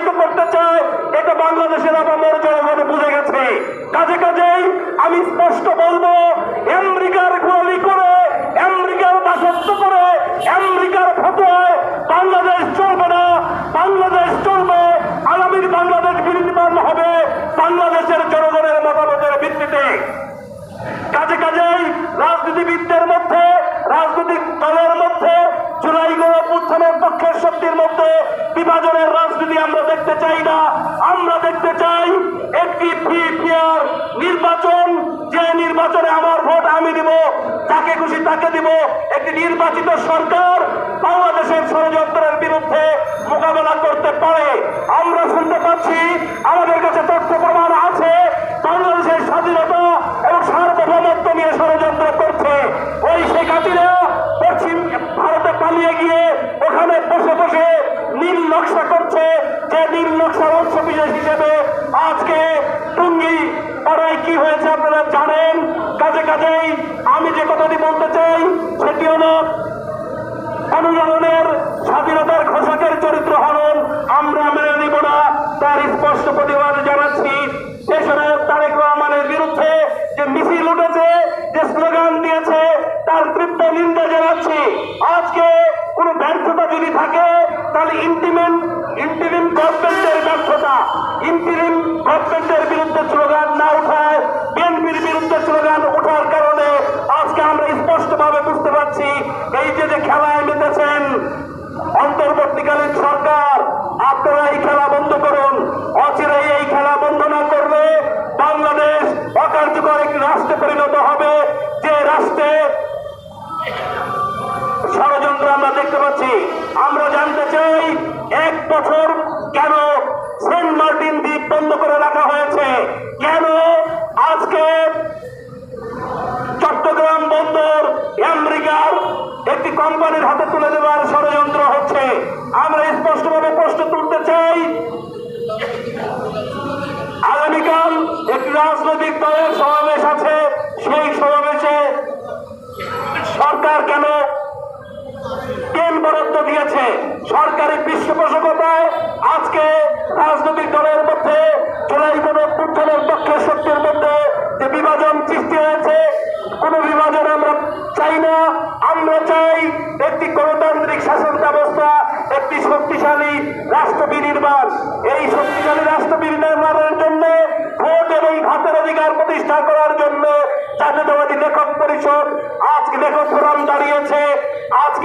প্রভাবিত করতে চায় এটা বাংলাদেশের আপামর জনগণ বুঝে গেছে। কাজেই আমি স্পষ্ট বলবো, আমেরিকার গোলামি করে, আমেরিকার দাসত্ব করে, আমেরিকার ফতোয়ায় বাংলাদেশ চলবে না। বাংলাদেশ চলবে, আগামীর বাংলাদেশ বিনির্মাণ হবে বাংলাদেশের জনগণের মতামতের ভিত্তিতে। কাজেই রাজনীতিবিদদের মধ্যে, রাজনৈতিক দলের মধ্যে, জুলাই গণঅভ্যুত্থানের পক্ষের শক্তির মধ্যে বিভাজনের রাজনীতি আমরা দেখতে চাই না। আমরা দেখতে চাই একটি ফেয়ার নির্বাচন, যে নির্বাচনে আমার ভোট আমি দিব, যাকে খুশি তাকে দিব, একটি নির্বাচিত সরকার বাংলাদেশের ষড়যন্ত্রের বিরুদ্ধে মোকাবেলা করতে পারে। আমরা শুনতে পাচ্ছি, আমাদের কাছে তথ্য প্রমাণ আছে, বাংলাদেশের স্বাধীনতা এবং সার্বভৌমত্ব নিয়ে ষড়যন্ত্র করছে। ওই শেখ হাসিনা পশ্চিম ভারতে পালিয়ে গিয়ে ওখানে বসে বসে নীল নকশা করছে, যে নীল নকশার অংশ বিশেষ হিসেবে আজকে টুঙ্গি পাড়ায় কি হয়েছে আপনারা জানেন। কাজেই আমি যে কথাটি বলতে চাই সেটি হল, অনুজনের স্বাধীনতার ঘোষকের চরিত্র হরণ আমরা মেনে নিব না, তার স্পষ্ট প্রতিবাদ জানাচ্ছি। দেশনায়ক তারেক রহমানের বিরুদ্ধে যে মিছিল উঠেছে, যে স্লোগান দিয়েছে, তার তীব্র নিন্দা জানাচ্ছি। আজকে কোন ব্যর্থতা যদি থাকে তাহলে ইন্টিরিম গভর্নমেন্টের ব্যর্থতা। ইন্টিরিম গভর্নমেন্টের বিরুদ্ধে স্লোগান না উঠায় বিএনপির বিরুদ্ধে স্লোগান ওঠার কারণে আজকে আমরা স্পষ্টভাবে বুঝতে পারছি, এই যে খেলায় মেতেছেন অন্তর্বর্তীকালীন সরকার, আপনারা এই খেলা বন্ধ করুন। অচিরেই এই খেলা বন্ধ না করলে বাংলাদেশ অকার্যকর একটি রাষ্ট্রে পরিণত হবে, যে রাষ্ট্রে ষড়যন্ত্র আমরা দেখতে পাচ্ছি। আমরা জানতে চাই, 1 বছর কেন সেন্ট মার্টিন দ্বীপ বন্ধ করে রাখা হয়েছে? কেন আজকে চট্টগ্রাম বন্দর আমেরিকার একটি কোম্পানির হাতে তুলে দেওয়ার ষড়যন্ত্র হচ্ছে? আমরা স্পষ্টভাবে প্রশ্ন তুলতে চাই। আগামীকাল একটি রাজনৈতিক দলের সমাবেশ আছে, সেই সমাবেশে সরকার কেন বরাদ্দ দিয়েছে? সরকারের পৃষ্ঠপোষকতায় আজকে রাজনৈতিক দলের মধ্যে, জুলাই গণঅভ্যুত্থানের পক্ষের শক্তির মধ্যে যে বিভাজন সৃষ্টি হয়েছে, কোন বিভাজন আমরা চাই না। আমরা চাই একটি গণতান্ত্রিক শাসন ব্যবস্থা, একটি শক্তিশালী রাষ্ট্র বিনির্মাণ। এই শক্তিশালী রাষ্ট্র বিনির্মাণের জন্য ভোট এবং ভাতের অধিকার প্রতিষ্ঠা করার জন্য জাতীয়তাবাদী লেখক পরিষদ আজকে লেখক ফোরাম দাঁড়িয়েছে। আজকে